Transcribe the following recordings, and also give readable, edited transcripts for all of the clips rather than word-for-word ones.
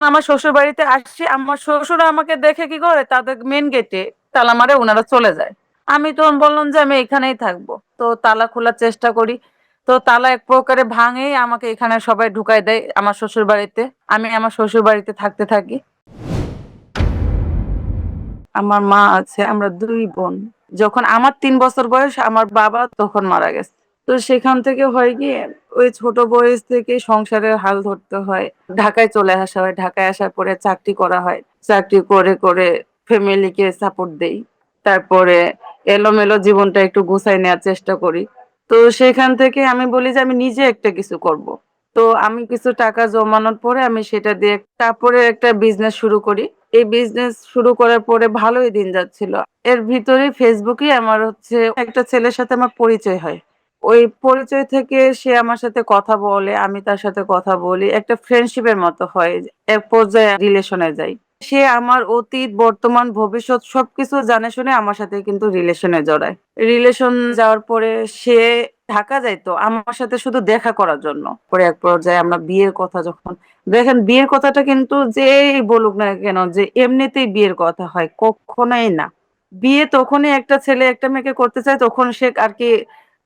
আমার শ্বশুর বাড়িতে আসছি, আমার শ্বশুর আমাকে দেখে কি করে, তাদের মেন গেটে তালা মারে, ওনারা চলে যায়। আমি তখন বললাম যে আমি এখানেই থাকবো। তো তালা খোলার চেষ্টা করি, তো তালা এক প্রকারে ভাঙেই আমাকে এখানে সবাই ঢুকাই দেয় আমার শ্বশুর বাড়িতে। আমি আমার শ্বশুর বাড়িতে থাকতে থাকি। আমার মা আছে, আমরা দুই বোন। যখন আমার 3 বছর বয়স, আমার বাবা তখন মারা গেছে। তো সেখান থেকে হয় কি, ওই ছোট বয়স থেকে সংসারের হাল ধরতে হয়। ঢাকায় চলে আসা হয়, ঢাকায় আসার পরে চাকরি করা হয়। চাকরি করে করে ফ্যামিলিকে সাপোর্ট দেই। তারপরে এলোমেলো জীবনটা একটু গুছাই নেওয়ার চেষ্টা করি। তো সেখান থেকে আমি বলি যে আমি নিজে একটা কিছু করব। তো আমি কিছু টাকা জমানোর পরে আমি সেটা দিয়ে তারপরে একটা বিজনেস শুরু করি। এই বিজনেস শুরু করার পরে ভালোই দিন যাচ্ছিল। এর ভিতরে ফেসবুকে আমার একটা ছেলের সাথে আমার পরিচয় হয়। ওই পরিচয় থেকে সে আমার সাথে কথা বলে, আমি তার সাথে কথা বলি, একটা ফ্রেন্ডশিপের মতো হয়। এক পর্যায়ে রিলেশনে যাই। সে আমার অতীত, বর্তমান, ভবিষ্যৎ সবকিছু জানে শুনে আমার সাথে কিন্তু রিলেশনে জড়ায়। রিলেশন যাওয়ার পরে সে ঢাকা যাইতো আমার সাথে শুধু দেখা করার জন্য। পরে এক পর্যায়ে আমরা বিয়ের কথা যখন, দেখেন বিয়ের কথাটা কিন্তু যেই বলুক না কেন যে এমনিতেই বিয়ের কথা হয়, কখনোই না। বিয়ে তখনই একটা ছেলে একটা মেয়েকে করতে চায় তখন সে আর কি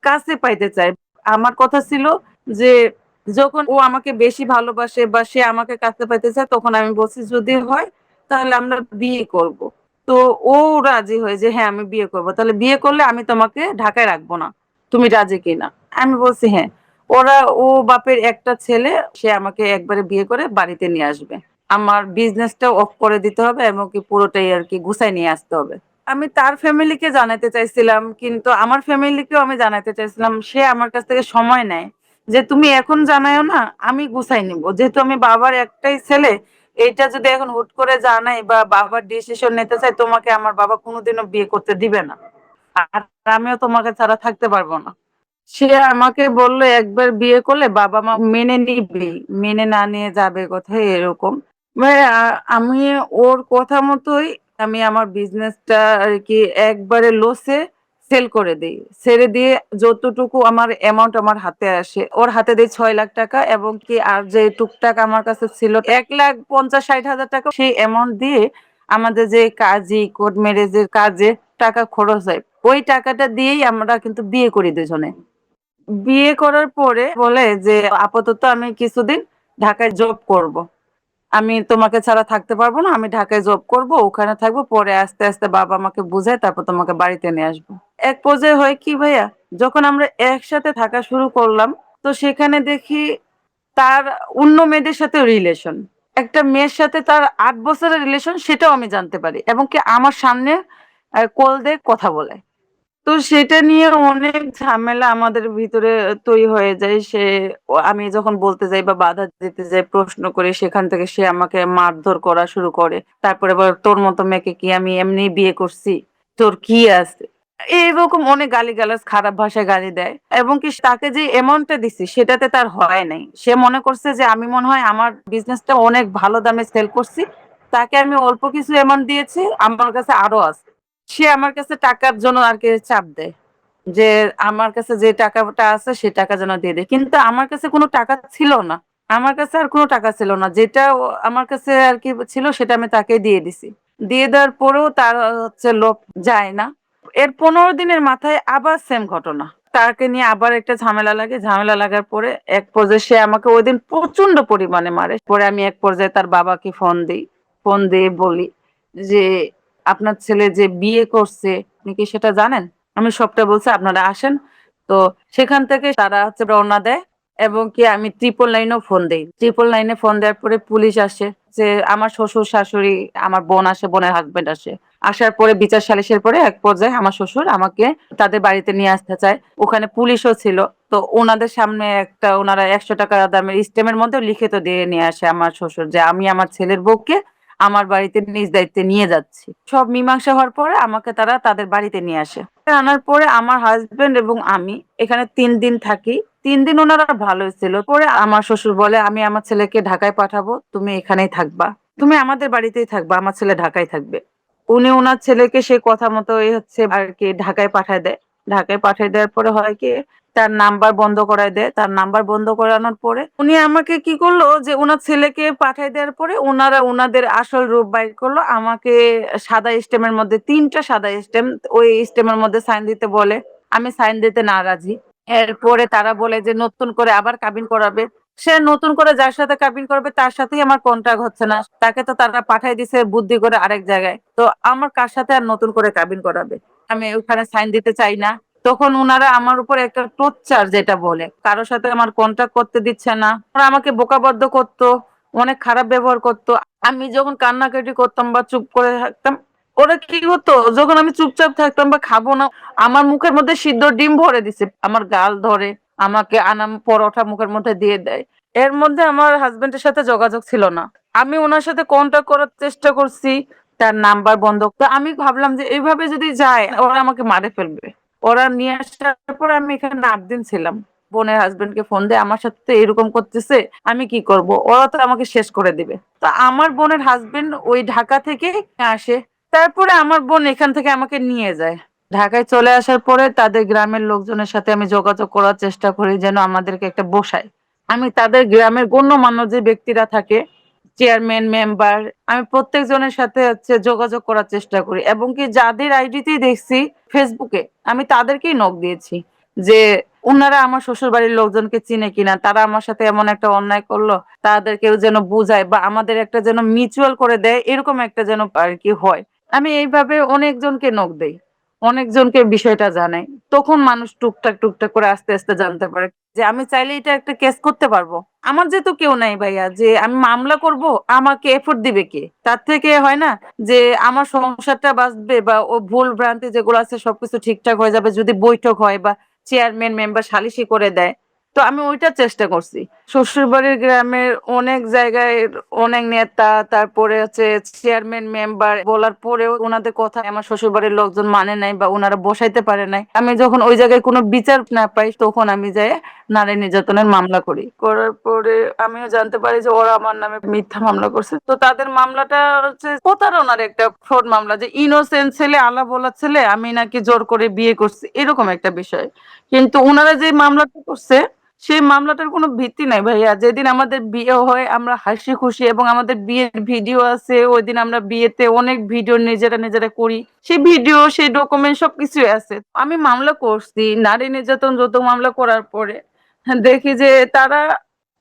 কাছে পাইতে চায়। আমার কথা ছিল যে যখন ও আমাকে বেশি ভালোবাসে বা সে আমাকে কাছে পাইতে চায়, তখন আমি বলছি যদি হয় তাহলে আমরা বিয়ে করব। তো ও রাজি হয় যে হ্যাঁ আমি বিয়ে করব, তাহলে বিয়ে করলে আমি তোমাকে ঢাকায় রাখবো না, তুমি রাজি কিনা। আমি বলছি হ্যাঁ। ওরা, ও বাপের একটা ছেলে, সে আমাকে একবারে বিয়ে করে বাড়িতে নিয়ে আসবে। আমার বিজনেসটা অফ করে দিতে হবে এবং কি পুরোটাই আর কি গুছাই নিয়ে আসতে হবে। আমি তার ফ্যামিলিকে জানাতে চাইছিলাম, কিন্তু আমার ফ্যামিলিকেও আমি জানাতে চাইছিলাম। সে আমার কাছ থেকে সময় নেয় যে তুমি এখন জানায়ও না, আমি গুছাই নিব, যেহেতু আমি বাবার একটাই ছেলে। এইটা যদি এখন হুট করে জানাই বা বাবার ডিসিশন নিতে চাই, তোমাকে আমার বাবা কোনোদিনও বিয়ে করতে দিবে না। আর আমিও তোমাকে ছাড়া থাকতে পারবো না। সে আমাকে বলল একবার বিয়ে করলে বাবা মা মেনে নিবে, মেনে না নিয়ে যাবে কোথায়, এরকম। আমি ওর কথা মতোই আমি আমার বিজনেসটা আর কি একবারে লসে সেল করে দিই। ছেড়ে দিয়ে যতটুকু আমার অ্যামাউন্ট আমার হাতে আসে, ওর হাতে দিই 6 লাখ টাকা, এবং কি আর যে টুকটাক আমার কাছে ছিল 1,50,60,000 টাকা, সেই অ্যামাউন্ট দিয়ে আমাদের যে কাজী কোর্ট ম্যারেজের কাজে টাকা খরচ হয়, ওই টাকাটা দিয়েই আমরা কিন্তু বিয়ে করি দুজনে। বিয়ে করার পরে বলে যে আপাতত আমি কিছুদিন ঢাকায় জব করব। আমি তোমাকে ছাড়া থাকতে পারবো না, আমি ঢাকায় জব করব, ওখানে থাকবো, পরে আস্তে আস্তে বাবা আমাকে বুঝায় তারপর তোমাকে বাড়িতে নিয়ে আসবো। এক পর্যায়ে হয় কি ভাইয়া, যখন আমরা একসাথে থাকা শুরু করলাম, তো সেখানে দেখি তার অন্য মেয়েদের সাথে রিলেশন। একটা মেয়ের সাথে তার 8 বছরের রিলেশন, সেটাও আমি জানতে পারি, এবং কি আমার সামনে কল দিয়ে কথা বলে। তো সেটা নিয়ে অনেক ঝামেলা আমাদের ভিতরে তৈরি হয়ে যায়। আমি যখন বলতে যাই বা বাধা দিতে যাই, প্রশ্ন করি, সেখান থেকে সে আমাকে মারধর করা শুরু করে। তারপরে বলে তোর মতো মেয়েকে কি আমি এমনি বিয়ে করছি, তোর কি আছে, এইরকম অনেক গালিগালাজ, খারাপ ভাষায় গালি দেয়। এবং কি তাকে যে অ্যামাউন্টটা দিছি সেটাতে তার হয় নাই। সে মনে করছে যে আমি মনে হয় আমার বিজনেসটা অনেক ভালো দামে সেল করছি, তাকে আমি অল্প কিছু অ্যামাউন্ট দিয়েছি, আমার কাছে আরো আছে। সে আমার কাছে টাকার জন্য আর কি চাপ দেয় যে আমার কাছে যে টাকাটা আছে সে টাকা যেন দিয়ে দেয়, কিন্তু আমার কাছে কোনো টাকা ছিল না। আমার কাছে আর কোনো টাকা ছিল না, যেটা আমার কাছে আর কি ছিল সেটা আমি তাকে দিয়ে দিছি। দিয়ে দেওয়ার পরেও তার লোভ যায় না। এর 15 দিনের মাথায় আবার সেম ঘটনা, তাকে নিয়ে আবার একটা ঝামেলা লাগে। ঝামেলা লাগার পরে এক পর্যায়ে সে আমাকে ওই দিন প্রচন্ড পরিমাণে মারে। পরে আমি এক পর্যায়ে তার বাবাকে ফোন দিই। ফোন দিয়ে বলি যে আপনার ছেলে যে বিয়ে করছে আপনি কি সেটা জানেন? আমি সবটা বলছি, আপনারা আসেন। তো সেখান থেকে তারা রওনা দেয়, এবং কি আমি 999-ও ফোন দেই। 999-এ ফোন দেওয়ার পরে পুলিশ আসে, যে আমার শ্বশুর শাশুড়ি, আমার বোন আসে, বোনের হাজবেন্ড আসে। আসার পরে বিচার সালিশের পরে এক পর্যায়ে আমার শ্বশুর আমাকে তাদের বাড়িতে নিয়ে আসতে চায়। ওখানে পুলিশও ছিল। তো ওনাদের সামনে ওনারা 100 টাকা দামের স্ট্যাম্পের মধ্যে লিখিত দিয়ে নিয়ে আসে আমার শ্বশুর, যে আমি আমার ছেলের বউকে আমার বাড়িতে নিজ দায়িত্বে নিয়ে যাচ্ছি। সব মীমাংসা হওয়ার পরে আমাকে তারা তাদের বাড়িতে নিয়ে আসে। আনার পরে আমার হাজবেন্ড এবং আমি এখানে 3 দিন থাকি। 3 দিন ওনারা ভালোই ছিল। পরে আমার শ্বশুর বলে আমি আমার ছেলেকে ঢাকায় পাঠাবো, তুমি এখানেই থাকবা, তুমি আমাদের বাড়িতেই থাকবা, আমার ছেলে ঢাকায় থাকবে। উনি ওনার ছেলেকে সে কথা মতো আর কি ঢাকায় পাঠায় দেয়। ঢাকায় পাঠিয়ে দেওয়ার পরে হয় কি, তার নাম্বার বন্ধ করায় দেয়। তার নাম্বার বন্ধ করানোর পরে উনি আমাকে কি করলো যে উনার ছেলেকে পাঠায় দেওয়ার পরে উনারা উনাদের আসল রূপ বাইর করলো। আমাকে সাদা স্টেমের মধ্যে ৩ টা সাদা স্টেম, ওই স্টেমের মধ্যে সাইন দিতে বলে। আমি সাইন দিতে নারাজি। এরপরে তারা বলে যে নতুন করে আবার কাবিন করাবে। সে নতুন করে যার সাথে কাবিন করবে তার সাথেই আমার কন্ট্রাক্ট হচ্ছে না। তাকে তো তারা পাঠায় দিছে বুদ্ধি করে আরেক জায়গায়। তো আমার কার সাথে আর নতুন করে কাবিন করাবে? আমি ওখানে সাইন দিতে চাই না। তখন উনারা আমার উপর একটা টর্চার যেটা বলে, কারো সাথে আমার কন্ট্যাক্ট করতে দিচ্ছে না। ওরা আমাকে বোকাবাদ্য করতো, অনেক খারাপ ব্যবহার করতো। আমি যখন কান্নাকাটি করতাম বা চুপ করে থাকতাম, ওরা কি হতো যখন আমি চুপচাপ থাকতাম বা খাবো না, আমার মুখের মধ্যে সিদ্ধ ডিম ভরে দিছে, আমার গাল ধরে, আমাকে আনাম পরোটা মুখের মধ্যে দিয়ে দেয়। এর মধ্যে আমার হাজবেন্ডের সাথে যোগাযোগ ছিল না। আমি ওনার সাথে কন্ট্যাক্ট করার চেষ্টা করছি, তার নাম্বার বন্ধ। তো আমি ভাবলাম যে এইভাবে যদি যায় ওরা আমাকে মারে ফেলবে। ওরা নিয়ে আসার পর আমি এখানে ৮ দিন ছিলাম। বোনের হাজবেন্ডকে ফোন দিয়ে আমার সাথে তো এরকম করতেছে, আমি কি করব? ওরা তো আমাকে শেষ করে দিবে। তো আমার বোনের হাজবেন্ড ওই ঢাকা থেকে আসে। তারপরে আমার বোন এখান থেকে আমাকে নিয়ে যায়। ঢাকায় চলে আসার পরে তাদের গ্রামের লোকজনের সাথে আমি যোগাযোগ করার চেষ্টা করি যেন আমাদেরকে একটা বসায়। আমি তাদের গ্রামের গণ্যমান্য যে ব্যক্তিরা থাকে, চেয়ারম্যান, মেম্বার, আমি প্রত্যেকজনের সাথে যোগাযোগ করার চেষ্টা করি এবং কি যাদের আইডিতেই দেখছি ফেসবুকে, আমি তাদেরকেই নক দিয়েছি যে উনারা আমার শ্বশুরবাড়ির লোকজনকে চিনে কিনা, তারা আমার সাথে এমন একটা অন্যায় করলো, তাদেরকেও যেন বুঝায় বা আমাদের একটা যেন মিউচুয়াল করে দেয়, এরকম একটা যেন আর কি হয়। আমি এইভাবে অনেকজনকে নক দেই, অনেকজনকে বিষয়টা জানাই। তখন মানুষ টুকটাক টুকটাক করে আস্তে আস্তে জানতে পারে যে আমি চাইলে এটা একটা কেস করতে পারবো। আমার যেহেতু কেউ নাই ভাইয়া যে আমি মামলা করব, আমাকে এফোর্ট দিবে কে? তার থেকে হয় না যে আমার সংসারটা বাঁচবে বা ও ভুল ভ্রান্তি যেগুলো আছে সবকিছু ঠিকঠাক হয়ে যাবে যদি বৈঠক হয় বা চেয়ারম্যান মেম্বার সালিশি করে দেয়। তো আমি ওইটার চেষ্টা করছি। শ্বশুরবাড়ির গ্রামের অনেক জায়গায় অনেক নেতা, তারপরে চেয়ারম্যান মেম্বার বলার পরেও ওনাদের কথা আমার শ্বশুরবাড়ির লোকজন মানে নাই বা ওনারা বসাইতে পারে নাই। আমি যখন ওই জায়গায় কোনো বিচার না পাই তখন আমি যাই নারী নির্যাতনের মামলা করি। করার পরে আমিও জানতে পারি যে ওরা আমার নামে মিথ্যা মামলা করছে। তো তাদের মামলাটা হচ্ছে প্রতারণার একটা ফ্রড মামলা, যে ইনোসেন্ট ছেলে, আলা বলা ছেলে, আমি নাকি জোর করে বিয়ে করছি, এরকম একটা বিষয়। কিন্তু উনারা যে মামলাটা করছে সেই মামলাটার কোনো ভিত্তি নাই ভাইয়া। যেদিন আমাদের বিয়ে হয় আমরা হাসি খুশি এবং আমাদের বিয়ের ভিডিও আছে, ওই দিন আমরা বিয়েতে অনেক ভিডিও নিজেরা নিজেরা করি, সেই ভিডিও সেই ডকুমেন্ট সবকিছুই আছে। আমি মামলা করছি নারী নির্যাতন যৌতুক মামলা করার পরে দেখি যে তারা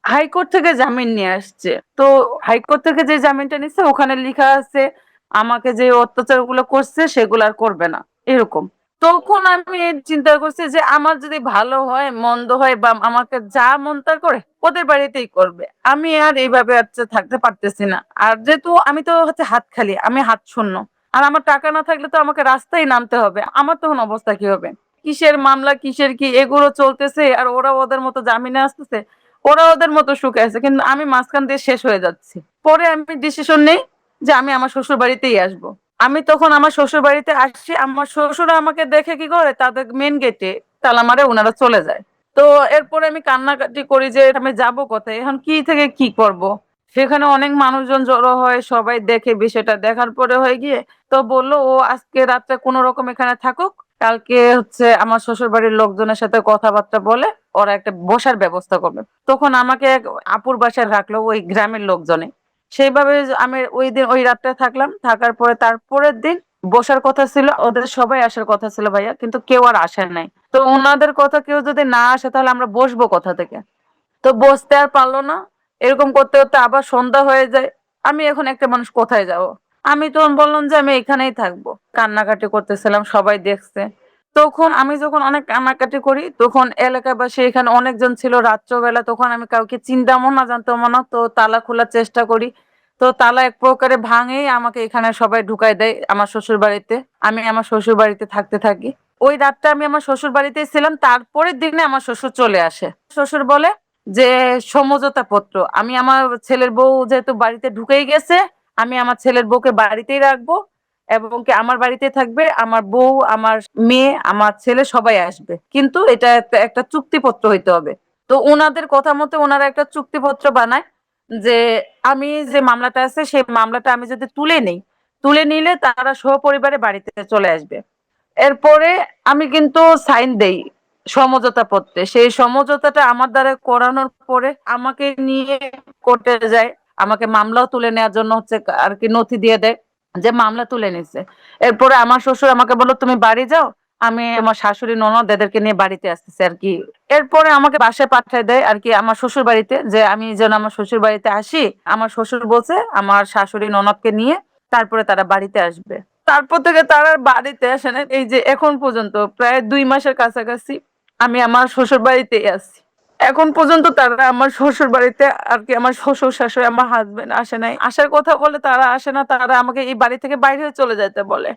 হাইকোর্ট থেকে জামিন নিয়ে আসছে। তো হাইকোর্ট থেকে যে জামিনটা নিচ্ছে ওখানে লেখা আছে আমাকে যে অত্যাচার গুলো করছে সেগুলো আর করবে না, এরকম। তখন আমি চিন্তা করছি যে আমার যদি ভালো হয় মন্দ হয় বা আমাকে যা মন তা করে ওদের বাড়িতেই করবে, আমি আর এইভাবে থাকতে পারতেছি না। আর যেহেতু আমি তো হাত খালি, আমি হাত শূন্য, আর আমার টাকা না থাকলে তো আমাকে রাস্তায় নামতে হবে, আমার তখন অবস্থা কি হবে? কিসের মামলা কিসের কি এগুলো চলতেছে আর ওরা ওদের মতো জামিনে আসতেছে, ওরা ওদের মতো সুখে আছে, কিন্তু আমি মাঝখান দিয়ে শেষ হয়ে যাচ্ছি। পরে আমি ডিসিশন নেই যে আমি আমার শ্বশুর বাড়িতেই আসবো। আমি তখন আমার শ্বশুর বাড়িতে আসছি, আমার শ্বশুরা আমাকে দেখে কি করে তাদের মেন গেটে তালা মারে, ওনারা চলে যায়। তো এরপরে আমি কান্নাকাটি করি যে আমি যাব কোথায়, এখন কি থেকে কি করব। সেখানে অনেক মানুষজন জড়ো হয়, সবাই দেখে, বিষয়টা দেখার পরে হয়ে গিয়ে তো বললো ও আজকে রাত্রে কোনো রকম এখানে থাকুক, কালকে আমার শ্বশুর বাড়ির লোকজনের সাথে কথাবার্তা বলে ওরা একটা বসার ব্যবস্থা করবে। তখন আমাকে এক আপুর বাসায় রাখলো ওই গ্রামের লোকজনে। সেইভাবে আমি ওই দিন ওই রাতটা থাকলাম। থাকার পরে তারপরের দিন বসার কথা ছিল, ওদের সবাই আসার কথা ছিল ভাইয়া, কিন্তু কেউ আর আসে নাই। তো ওনাদের কথা কেউ যদি না আসে তাহলে আমরা বসবো কোথা থেকে? তো বসতে আর পারলো না। এরকম করতে করতে আবার সন্ধ্যা হয়ে যায়। আমি এখন একটা মানুষ কোথায় যাব? আমি তখন বললাম যে আমি এখানেই থাকবো। কান্নাকাটি করতেছিলাম, সবাই দেখছে। তখন আমি যখন অনেক কান্নাকাটি করি তখন এলাকাবাসী এখানে অনেকজন ছিল, রাত্রবেলা, তখন আমি কাউকে চিনতামও না জানতামও না। তো তালা খোলার চেষ্টা করি, তো তালা এক প্রকারে ভাঙেই আমাকে এখানে সবাই ঢুকাই দেয় আমার শ্বশুর বাড়িতে। আমি আমার শ্বশুর বাড়িতে থাকতে থাকি। ওই রাতটা আমি আমার শ্বশুর বাড়িতেই ছিলাম। তারপরের দিনে আমার শ্বশুর চলে আসে। শ্বশুর বলে যে সমঝোতা পত্র, আমি আমার ছেলের বউ যেহেতু বাড়িতে ঢুকেই গেছে, আমি আমার ছেলের বউকে বাড়িতেই রাখবো এবং কি আমার বাড়িতে থাকবে, আমার বউ, আমার মেয়ে, আমার ছেলে সবাই আসবে, কিন্তু এটা একটা চুক্তিপত্র হইতে হবে। তো ওনাদের কথা মতো ওনারা একটা চুক্তিপত্র বানায় যে আমি যে মামলাটা আছে সেই মামলাটা আমি যদি তুলে নেই, তুলে নিলে তারা সপরিবারে বাড়িতে চলে আসবে। এরপরে আমি কিন্তু সাইন দেই। সমঝোতা পত্রে। সেই সমঝোতাটা আমার দ্বারা করানোর পরে আমাকে নিয়ে কোর্টে যায়। আমাকে মামলাও তুলে নেওয়ার জন্য হচ্ছে আরকি নথি দিয়ে দেয় যে মামলা তুলে নিছে। এরপরে আমার শ্বশুর আমাকে বলল, "তুমি বাড়ি যাও। আমি আমার শাশুড়ি ননদ এদেরকে নিয়ে বাড়িতে আসতেছি আরকি।" এরপরে আমাকে বাসায় পাঠায় দেয় আরকি আমার শ্বশুর বাড়িতে, যে আমি যেন আমার শ্বশুর বাড়িতে আসি। আমার শ্বশুর বলছে আমার শাশুড়ি ননদকে নিয়ে তারপরে তারা বাড়িতে আসবে। তারপর থেকে তারা আর বাড়িতে আসে না। এই যে এখন পর্যন্ত প্রায় ২ মাসের কাছাকাছি আমি আমার শ্বশুরবাড়িতেই আছি। এখন পর্যন্ত তারা আমার শ্বশুরবাড়িতে আরকি আমার শ্বশুর-শাশুড়ি, আমার হাসব্যান্ড আসে নাই। আসার কথা বলে তারা আসে না। তারা আমাকে এই বাড়ি থেকে বাইরে হয়ে চলে যাইতে বলে।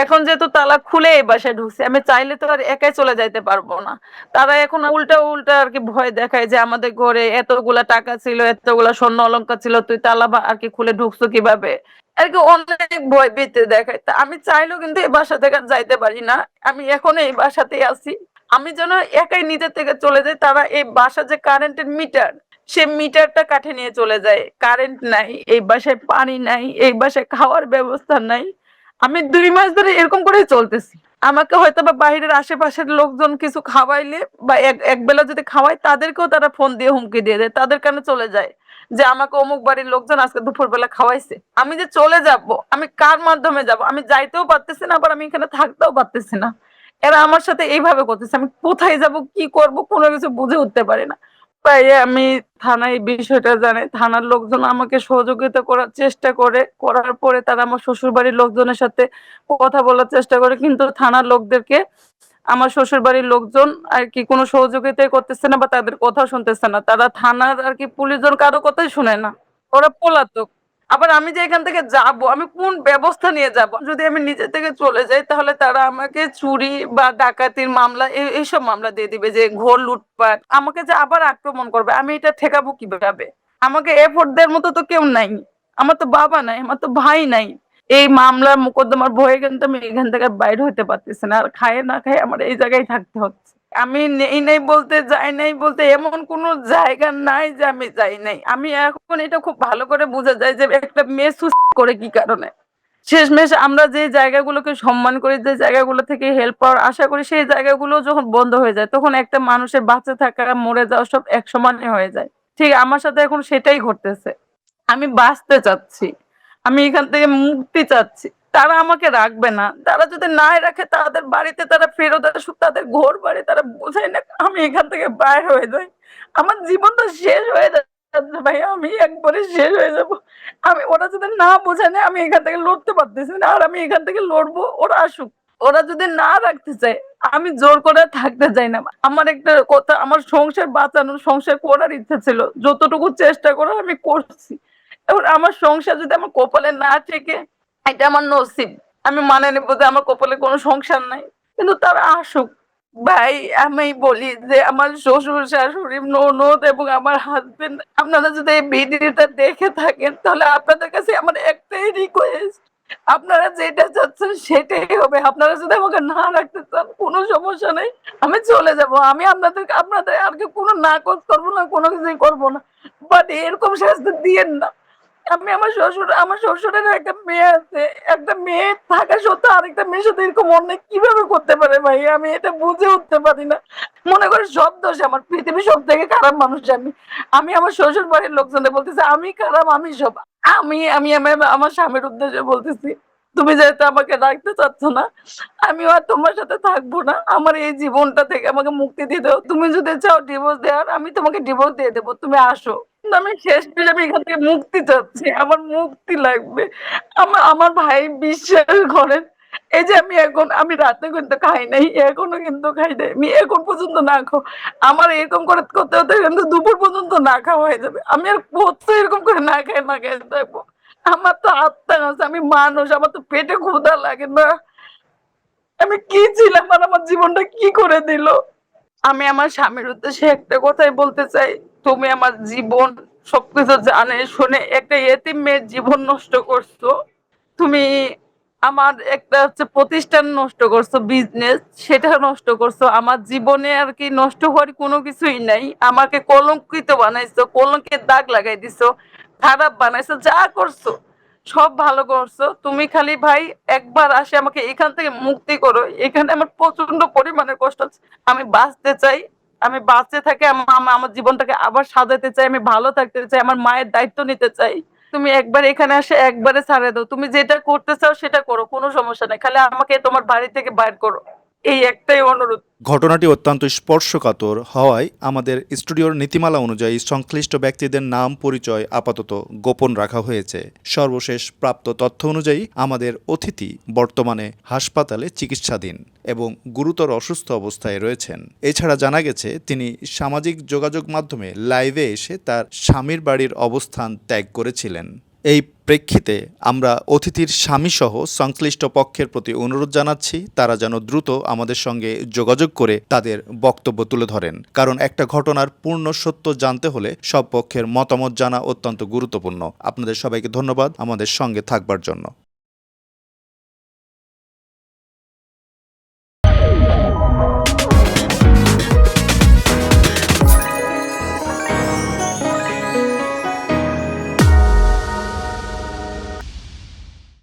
এখন যেহেতু তালা খুলে এই বাসায় ঢুকছি, আমি চাইলে তো আর একাই চলে যাইতে পারবো না। তারা এখন উল্টা আরকি ভয় দেখায় যে আমাদের ঘরে এতগুলা টাকা ছিল, এতগুলা স্বর্ণ অলংকার ছিল। তুই তালা আরকি খুলে ঢুকছো কিভাবে? আরকি অনেক ভয় ভীতি দেখায়। তা আমি চাইলেও কিন্তু এই বাসা থেকে আর যাইতে পারি না। আমি এখনো এই বাসাতেই আছি। আমি যেন একাই নিজে থেকে চলে যাই। তারা এই বাসার যে কারেন্টের মিটার, সে মিটারটা কাঠে নিয়ে চলে যায়। কারেন্ট নাই, এই বাসায় পানি নাই, এই বাসায় খাওয়ার ব্যবস্থা নাই। আমি ২ মাস ধরে এরকম করেই চলতেছি। আমাকে হয়তোবা বাহিরের আশেপাশের লোকজন কিছু খাওয়াইলে বা একবেলা যদি খাওয়ায়, তাদেরকেও তারা ফোন দিয়ে হুমকি দিয়ে দেয়। তাদের কানে চলে যায় যে আমাকে অমুক বাড়ির লোকজন আজকে দুপুরবেলা খাওয়াইছে। আমি যে চলে যাব, আমি কার মাধ্যমে যাব? আমি যাইতেও পারতেছি না, আবার আমি এখানে থাকতেও পারতেছি না। এরা আমার সাথে এইভাবে করতেছে। আমি কোথায় যাব, কি করব, কোনো কিছু বুঝে উঠতে পারি না। তাই আমি থানায় এই বিষয়টা জানাই। থানার লোকজন আমাকে সহযোগিতা করার চেষ্টা করে। করার পরে তারা আমার শ্বশুরবাড়ির লোকজনের সাথে কথা বলার চেষ্টা করে। কিন্তু থানার লোকদেরকে আমার শ্বশুরবাড়ির লোকজন আরকি কোনো সহযোগিতাই করতেছে না বা তাদের কথাও শুনতেছে না। তারা থানার আরকি পুলিশজন কারো কথাই শুনে না। ওরা পলাতক। আবার আমি যে এখান থেকে যাবো, আমি কোন ব্যবস্থা নিয়ে যাবো? যদি আমি নিজে থেকে চলে যাই তাহলে তারা আমাকে চুরি বা ডাকাতির মামলা এইসব মামলা দিয়ে দিবে, যে ঘর লুটপাট। আমাকে যে আবার আক্রমণ করবে, আমি এটা ঠেকাবো কিভাবে? আমাকে এফোর্ট দেওয়ার মতো তো কেউ নাই। আমার তো বাবা নাই, আমার তো ভাই নাই। এই মামলার মোকদ্দমার ভয়ে কিন্তু আমি এখান থেকে বাইর হইতে পারতেছি না। আর খায়ে না খায়ে আমার এই জায়গায় থাকতে হচ্ছে। আমি নেই নাই বলতে, যাই নাই বলতে এমন কোনো জায়গা নাই যে আমি যাই নাই। আমি এখন এটা খুব ভালো করে বোঝা যায় যে একটা মেয়ে সুইসাইড করে কি কারণে। শেষমেশ আমরা যে জায়গাগুলোকে সম্মান করি, যে জায়গাগুলো থেকে হেল্প পাওয়ার আশা করি, সেই জায়গাগুলো যখন বন্ধ হয়ে যায়, তখন একটা মানুষের বাঁচে থাকা, মরে যাওয়া সব এক সমানই হয়ে যায়। ঠিক আমার সাথে এখন সেটাই ঘটতেছে। আমি বাঁচতে চাচ্ছি। আমি এখান থেকে মুক্তি চাচ্ছি। তারা আমাকে রাখবে না। তারা যদি নাই রাখে, তাদের বাড়িতে তারা ফেরত আসুক, তাদের ঘর-বাড়ি তারা বুঝাই না। আমি এখান থেকে বাইর হয়ে যাই। আমার জীবনটা শেষ হয়ে যাচ্ছে ভাই। আমি একবারে শেষ হয়ে যাবো। ওরা যদি না বোঝায় না, আমি এখান থেকে লড়তে পারতেছি না। আর আমি এখান থেকে লড়বো, ওরা আসুক। ওরা যদি না রাখতে চায়, আমি জোর করে থাকতে চাই না। আমার একটা কথা, আমার সংসার বাঁচানোর, সংসার করার ইচ্ছা ছিল। যতটুকু চেষ্টা করার আমি করছি। এখন আমার সংসার যদি আমার কপালে না ঠেকে, এটা আমার নসিব। আমি মানে নেবো যে আমার কপালে কোনো সংসার নাই। কিন্তু তারা আসুক। ভাই, আমি বলি যে আমার শ্বশুর, শাশুড়ি, ননদ এবং আমার হাসব্যান্ড, আপনারা যদি এই ভিডিওটা দেখে থাকেন তাহলে আপনাদের কাছে আমার একটাই রিকোয়েস্ট, আপনারা যেটা চাচ্ছেন সেটাই হবে। আপনারা যদি আমাকে না রাখতে চান, কোনো সমস্যা নেই। আমি চলে যাব। আমি আপনাদের আর কি কোনো নাকচ করব না, কোনো কিছুই করব না। বাট এরকম শাস্তি দিয়েন না। আমার শ্বশুরের একটা মেয়ে আছে। একটা মেয়ে থাকা সত্ত্বেও আরেকটা মেয়ের সাথে এরকম অন্যায় কিভাবে করতে পারে ভাই? আমি এটা বুঝে উঠতে পারি না। মনে করেন সব দোষ আমার। পৃথিবীর সবথেকে খারাপ মানুষ আমি। আমি আমার শ্বশুর বাড়ির লোকজনদের বলতেছি আমি খারাপ, আমি সব। আমি আমি আমার আমার স্বামীর উদ্দেশ্যে বলতেছি, তুমি যেহেতু আমাকে রাখতে চাচ্ছ না, আমিও আর তোমার সাথে থাকবো না। আমার এই জীবনটা থেকে আমাকে মুক্তি দিয়ে দাও। তুমি যদি চাও ডিভোর্স দেওয়ার, আমি তোমাকে ডিভোর্স দিয়ে দেবো। তুমি আসো। কিন্তু আমি শেষমেশ আমি এখান থেকে মুক্তি চাচ্ছি। আমার মুক্তি লাগবে। আমার ভাই বিশ্বাস করেন, এই যে আমি রাতে কিন্তু খাই নাই, এখনো কিন্তু খাই নাই। আমি এখন পর্যন্ত না আমার এরকম করে করতে হতে কিন্তু দুপুর পর্যন্ত না খাওয়া হয়ে যাবে। আমি আর কত এরকম করে না খেয়ে থাকবো? আমার তো আত্মা আছে, আমি মানুষ, আমার তো পেটে ক্ষুধা লাগে না? আমি কি ছিলাম আর আমার জীবনটা কি করে দিল? আমি আমার স্বামীর উদ্দেশ্যে একটা কথাই বলতে চাই, তুমি আমার জীবন সবকিছু জানে শুনে একটা এতিম মেয়ের জীবন নষ্ট করছো। তুমি আমার একটা হচ্ছে প্রতিষ্ঠান নষ্ট করছো, বিজনেস, সেটা নষ্ট করছো। আমার জীবনে আর কি নষ্ট হওয়ার কোনো কিছুই নাই। আমাকে কলঙ্কিত বানাইছো, কলঙ্কের দাগ লাগাই দিছো, খারাপ বানাইছো, যা করছো। সব ভালো করছো, তুমি খালি ভাই একবার আসে আমাকে এখান থেকে মুক্তি করো। এখানে আমার প্রচন্ড পরিমাণের কষ্ট হচ্ছে। আমি বাঁচতে চাই, আমি বাঁচতে থাকি, আমার জীবনটাকে আবার সাজাতে চাই, আমি ভালো থাকতে চাই, আমার মায়ের দায়িত্ব নিতে চাই। তুমি একবার এখানে আসে একবারে ছাড়ে দাও, তুমি যেটা করতে চাও সেটা করো, কোনো সমস্যা নাই, খালি আমাকে তোমার বাড়ি থেকে বাইর করো, এই একটাই অনুরোধ। ঘটনাটি অত্যন্ত স্পর্শকাতর হওয়ায় আমাদের স্টুডিওর নীতিমালা অনুযায়ী সংশ্লিষ্ট ব্যক্তিদের নাম পরিচয় আপাতত গোপন রাখা হয়েছে। সর্বশেষ প্রাপ্ত তথ্য অনুযায়ী আমাদের অতিথি বর্তমানে হাসপাতালে চিকিৎসাধীন এবং গুরুতর অসুস্থ অবস্থায় রয়েছেন। এছাড়া জানা গেছে তিনি সামাজিক যোগাযোগ মাধ্যমে লাইভে এসে তার স্বামীর বাড়ির অবস্থান ত্যাগ করেছিলেন। এই প্রেক্ষিতে আমরা অতিথির স্বামীসহ সংশ্লিষ্ট পক্ষের প্রতি অনুরোধ জানাচ্ছি তারা যেন দ্রুত আমাদের সঙ্গে যোগাযোগ করে তাদের বক্তব্য তুলে ধরেন, কারণ একটা ঘটনার পূর্ণ সত্য জানতে হলে সব পক্ষের মতামত জানা অত্যন্ত গুরুত্বপূর্ণ। আপনাদের সবাইকে ধন্যবাদ আমাদের সঙ্গে থাকবার জন্য।